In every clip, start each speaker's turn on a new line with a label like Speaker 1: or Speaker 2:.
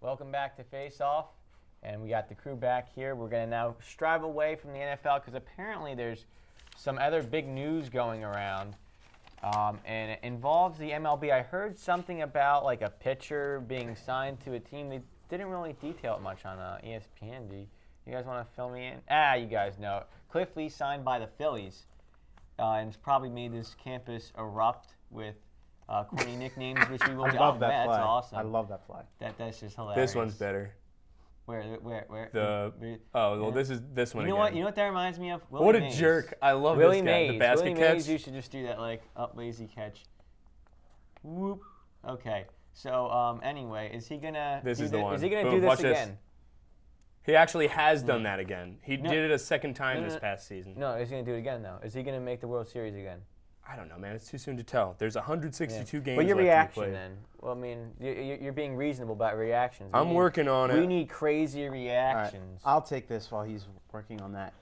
Speaker 1: Welcome back to Face Off, and we got the crew back here. We're going to now strive away from the NFL because apparently there's some other big news going around, and it involves the MLB. I heard something about like a pitcher being signed to a team. They didn't really detail it much on ESPN. Do you guys want to fill me in? You guys know it. Cliff Lee signed by the Phillies, and it's probably made this campus erupt with corny nicknames, which we will get.
Speaker 2: I love that flag.
Speaker 1: That's awesome.
Speaker 2: I love that flag.
Speaker 1: That's just hilarious.
Speaker 3: This one's better.
Speaker 1: Where?
Speaker 3: This one.
Speaker 1: You know
Speaker 3: again.
Speaker 1: what? You know what that reminds me of? Willie
Speaker 3: What a
Speaker 1: Mays.
Speaker 3: jerk! I love
Speaker 1: Willie
Speaker 3: this guy.
Speaker 1: Mays.
Speaker 3: The basket
Speaker 1: Willie
Speaker 3: catch.
Speaker 1: Mays used to just do that like up lazy catch. Whoop. Okay. So anyway, is he gonna?
Speaker 3: This is the one.
Speaker 1: Is he gonna
Speaker 3: Boom,
Speaker 1: do this
Speaker 3: watch
Speaker 1: again?
Speaker 3: This. He actually has done that again. He did it a second time this past season.
Speaker 1: No, is he gonna do it again though? Is he gonna make the World Series again?
Speaker 3: I don't know, man. It's too soon to tell. There's 162 games
Speaker 1: But your
Speaker 3: left to be
Speaker 1: reaction
Speaker 3: played.
Speaker 1: then? Well, I mean, you're being reasonable about reactions.
Speaker 3: I'm working on it.
Speaker 1: We need crazy reactions.
Speaker 2: I'll take this while he's working on that.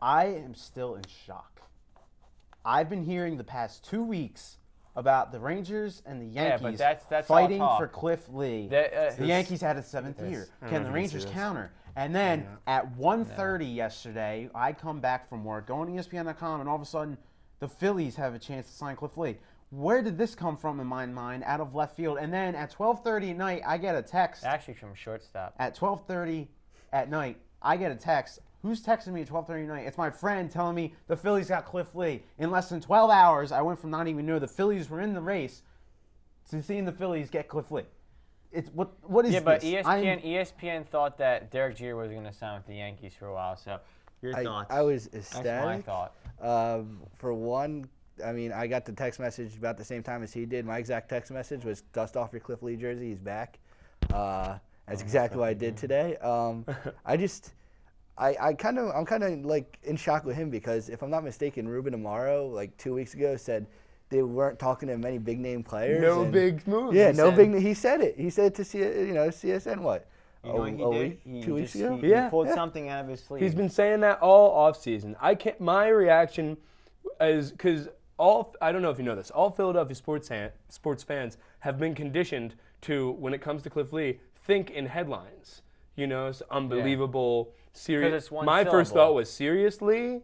Speaker 2: I am still in shock. I've been hearing the past 2 weeks about the Rangers and the Yankees
Speaker 1: that's
Speaker 2: fighting
Speaker 1: all talk.
Speaker 2: for Cliff Lee.
Speaker 1: The
Speaker 2: Yankees had a 7th year. Can the Rangers counter? And then at 1:30 yesterday, I come back from work, go on ESPN.com, and all of a sudden, the Phillies have a chance to sign Cliff Lee. Where did this come from in my mind, out of left field? And then at 12:30 at night, I get a text.
Speaker 1: Actually, from shortstop.
Speaker 2: At 12:30 at night, I get a text. Who's texting me at 12:30 at night? It's my friend telling me the Phillies got Cliff Lee. In less than 12 hours, I went from not even know the Phillies were in the race to seeing the Phillies get Cliff Lee. It's what is this?
Speaker 1: Yeah, but ESPN thought that Derek Jeter was going to sign with the Yankees for a while. So, your thoughts?
Speaker 4: I was ecstatic.
Speaker 1: That's my thought.
Speaker 4: For one, I mean, I got the text message about the same time as he did. My exact text message was, "Dust off your Cliff Lee jersey. He's back." That's exactly what I did today. I'm kind of like in shock with him because if I'm not mistaken, Ruben Amaro like 2 weeks ago said they weren't talking to many big name players.
Speaker 3: No big moves.
Speaker 4: Yeah, He said it. He said it to CSN what?
Speaker 1: You know what he did?
Speaker 4: 2 weeks ago.
Speaker 1: He pulled something out of his sleeve.
Speaker 3: He's been saying that all off season. My reaction is because I don't know if you know this. All Philadelphia sports fans have been conditioned to, when it comes to Cliff Lee, think in headlines. You know, it's unbelievable, serious. My first thought was seriously.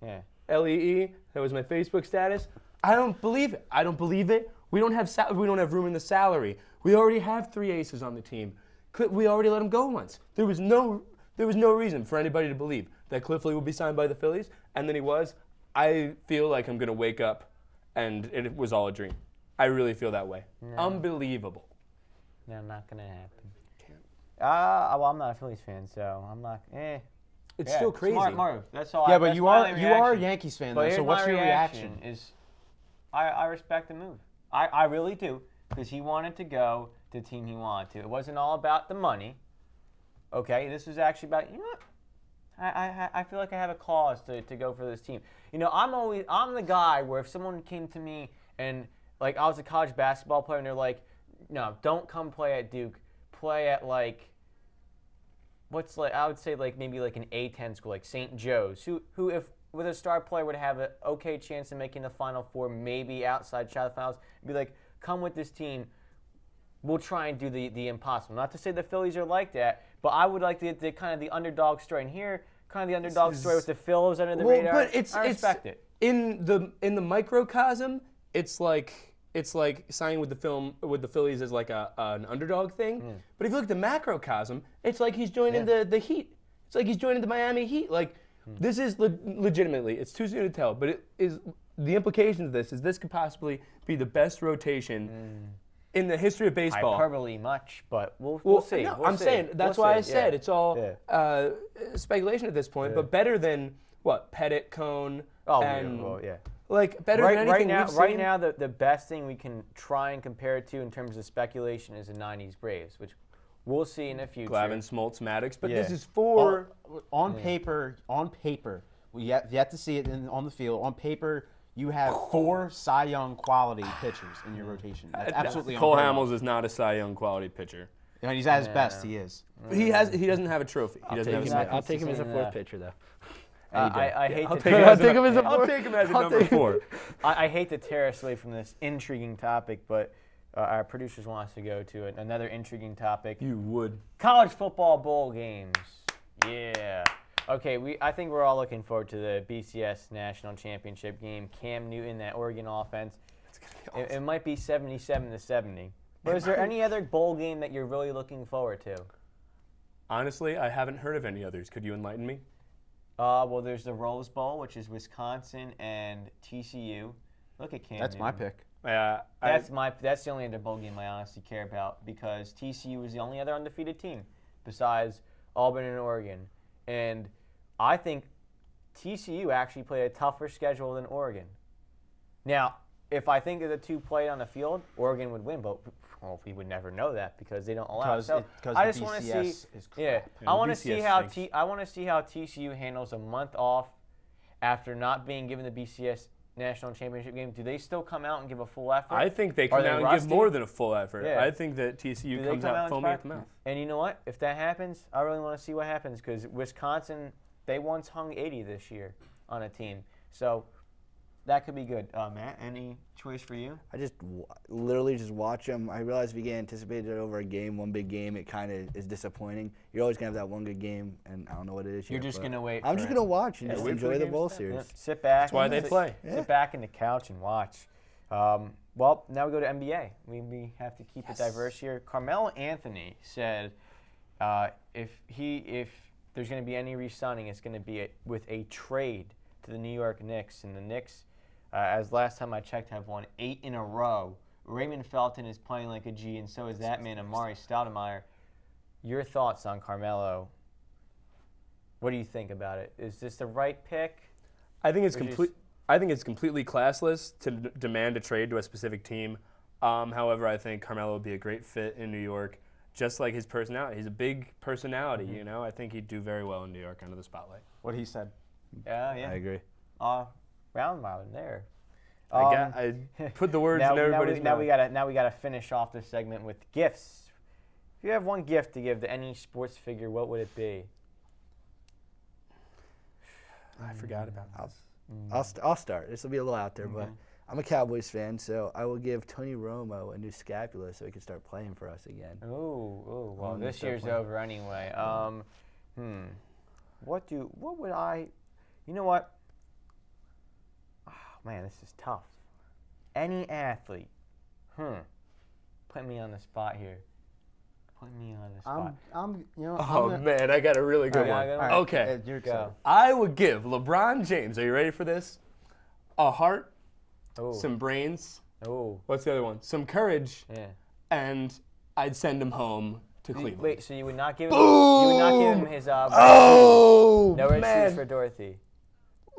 Speaker 1: Yeah.
Speaker 3: LEE. That was my Facebook status. I don't believe it. I don't believe it. We don't have room in the salary. We already have 3 aces on the team. We already let him go once. There was no reason for anybody to believe that Cliff Lee would be signed by the Phillies, and then he was. I feel like I'm gonna wake up, and it was all a dream. I really feel that way. No. Unbelievable.
Speaker 1: No, not gonna happen. Well, I'm not a Phillies fan, so I'm not.
Speaker 3: It's still crazy.
Speaker 1: Smart move. That's all.
Speaker 2: Yeah, but you are a Yankees fan, though. So what's your reaction?
Speaker 1: I respect the move. I really do, because he wanted to go to the team he wanted to. It wasn't all about the money. Okay, this was actually about, you know what? I feel like I have a cause to go for this team. You know, I'm the guy where if someone came to me and like I was a college basketball player and they're like, no, don't come play at Duke. Play at like I would say like maybe like an A10 school like St. Joe's, who if with a star player would have an okay chance of making the Final Four, maybe outside shot of the finals, be like, come with this team. We'll try and do the impossible. Not to say the Phillies are like that, but I would like to get the kind of the underdog story. And here, kind of the underdog story with the Phillies under the radar.
Speaker 3: But
Speaker 1: I respect it.
Speaker 3: In the microcosm, it's like signing with the Phillies as like an underdog thing. But if you look at the macrocosm, it's like he's joining the Heat. It's like he's joining the Miami Heat. Like this is legitimately, it's too soon to tell, but it is the implications of this could possibly be the best rotation in the history of baseball.
Speaker 1: Hyperbole much, but we'll see.
Speaker 3: No, I'm saying that's why I said it's all speculation at this point, but better than what Pettit, Cone, like better than anything we've seen.
Speaker 1: Right now, the best thing we can try and compare it to in terms of speculation is the '90s Braves, which we'll see in the future.
Speaker 3: Glavine, Smoltz, Maddox, but this is for
Speaker 2: on paper. We yet to see it on the field. On paper, you have 4 Cy Young quality pitchers in your rotation. That's absolutely
Speaker 3: Cole Hamels is not a Cy Young quality pitcher.
Speaker 2: And he's at his best. He is.
Speaker 3: He doesn't have a trophy.
Speaker 4: I'll take him as a 4th pitcher though.
Speaker 1: I hate
Speaker 3: I'll
Speaker 1: to
Speaker 3: take him as a number 4.
Speaker 1: I hate to tear us away from this intriguing topic, but our producers want us to go to another intriguing topic.
Speaker 3: You would.
Speaker 1: College football bowl games. Yeah. Okay, I think we're all looking forward to the BCS National Championship game. Cam Newton, that Oregon offense.
Speaker 3: It's gonna be awesome.
Speaker 1: It might be 77-70. But is there any other bowl game that you're really looking forward to?
Speaker 3: Honestly, I haven't heard of any others. Could you enlighten me?
Speaker 1: Well, there's the Rose Bowl, which is Wisconsin and TCU. Look at Cam
Speaker 2: That's my
Speaker 1: Newton.
Speaker 2: pick.
Speaker 1: That's the only other bowl game I honestly care about because TCU is the only other undefeated team besides Auburn and Oregon. And I think TCU actually played a tougher schedule than Oregon. Now, if I think of the two played on the field, Oregon would win, but we would never know that because they don't allow it. So I just want to see.
Speaker 2: Is crap.
Speaker 1: Yeah, I want to see how TCU handles a month off after not being given the BCS National Championship game. Do they still come out and give a full effort?
Speaker 3: I think they come out and give more than a full effort.
Speaker 1: Yeah.
Speaker 3: I think that TCU comes out foaming at the mouth.
Speaker 1: And you know what? If that happens, I really want to see what happens because Wisconsin, they once hung 80 this year on a team. So that could be good. Matt, any choice for you?
Speaker 4: I just literally just watch them. I realize if you get anticipated over a game, one big game, it kind of is disappointing. You're always going to have that one good game, and I don't know what it is
Speaker 1: You're
Speaker 4: yet,
Speaker 1: just going to wait.
Speaker 4: I'm just going to watch and just
Speaker 3: wait for
Speaker 4: enjoy
Speaker 3: the
Speaker 4: the bowl
Speaker 3: games.
Speaker 4: series.
Speaker 1: Yeah, sit back.
Speaker 3: That's why they play.
Speaker 1: Sit back in the couch and watch. Well, now we go to NBA. We have to keep it diverse here. Carmelo Anthony said if there's going to be any re-signing, it's going to be with a trade to the New York Knicks. And the Knicks, as last time I checked, have won 8 in a row. Raymond Felton is playing like a G, and so is that man, Amari Stoudemire. Your thoughts on Carmelo? What do you think about it? Is this the right pick?
Speaker 3: I think it's completely classless to demand a trade to a specific team. However, I think Carmelo would be a great fit in New York, just like his personality. He's a big personality, you know. I think he'd do very well in New York under the spotlight.
Speaker 2: What he said.
Speaker 1: Yeah.
Speaker 4: I agree.
Speaker 1: Round robin there.
Speaker 3: I put the words in everybody's mouth.
Speaker 1: Now we gotta finish off this segment with gifts. If you have one gift to give to any sports figure, what would it be?
Speaker 3: I forgot about this.
Speaker 4: I'll start. This will be a little out there, but I'm a Cowboys fan, so I will give Tony Romo a new scapula so he can start playing for us again.
Speaker 1: Oh, well, this year's over anyway. What would I? You know what? Oh, man, this is tough. Any athlete. Put me on the spot here. Put me on the spot.
Speaker 3: Man, I got a really good one.
Speaker 1: Right.
Speaker 3: Okay.
Speaker 1: Go.
Speaker 3: I would give LeBron James, are you ready for this? A heart,
Speaker 1: Oh.
Speaker 3: some brains.
Speaker 1: Oh.
Speaker 3: What's the other one? Some courage.
Speaker 1: Yeah.
Speaker 3: And I'd send him home to Cleveland.
Speaker 1: Wait, so you would not give him? You would not give him his?
Speaker 3: Oh,
Speaker 1: no red
Speaker 3: man.
Speaker 1: shoes for Dorothy.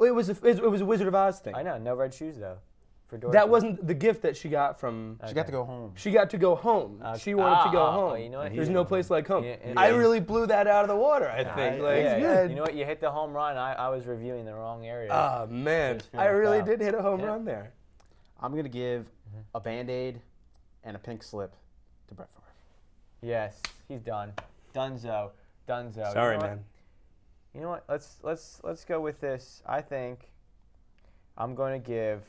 Speaker 3: It was a Wizard of Oz thing.
Speaker 1: I know, no red shoes though, for Dorothy.
Speaker 3: That wasn't the gift that she got from.
Speaker 2: She got to go home.
Speaker 3: She got to go home. She wanted to go home.
Speaker 1: You know what?
Speaker 3: There's no place like home.
Speaker 1: Yeah.
Speaker 3: I really blew that out of the water, I think.
Speaker 1: You know what? You hit the home run. I was reviewing the wrong area.
Speaker 3: Oh, man. I really did hit a home run there.
Speaker 2: I'm going to give a Band-Aid and a pink slip to Brett Favre.
Speaker 1: Yes, he's done. Dunzo.
Speaker 3: Sorry, man.
Speaker 1: You know what? Let's go with this. I think I'm going to give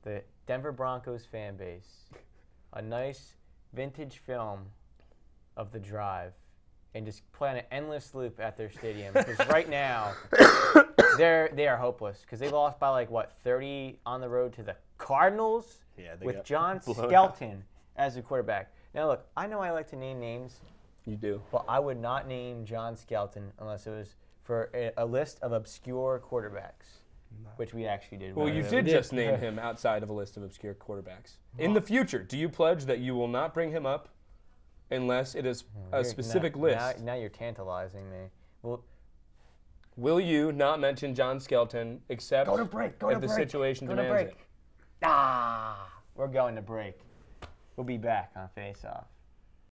Speaker 1: the Denver Broncos fan base a nice vintage film of the drive and just play on an endless loop at their stadium because right now they are hopeless because they lost by 30 on the road to the Cardinals with John Skelton as the quarterback. Now look, I know I like to name names.
Speaker 3: You do.
Speaker 1: But I would not name John Skelton unless it was for a list of obscure quarterbacks, which we actually did.
Speaker 3: Well, you did just name him outside of a list of obscure quarterbacks. In the future, do you pledge that you will not bring him up unless it is a specific list?
Speaker 1: Now you're tantalizing me. Well,
Speaker 3: will you not mention John Skelton except if the situation demands it?
Speaker 1: We're going to break. We'll be back on Face Off.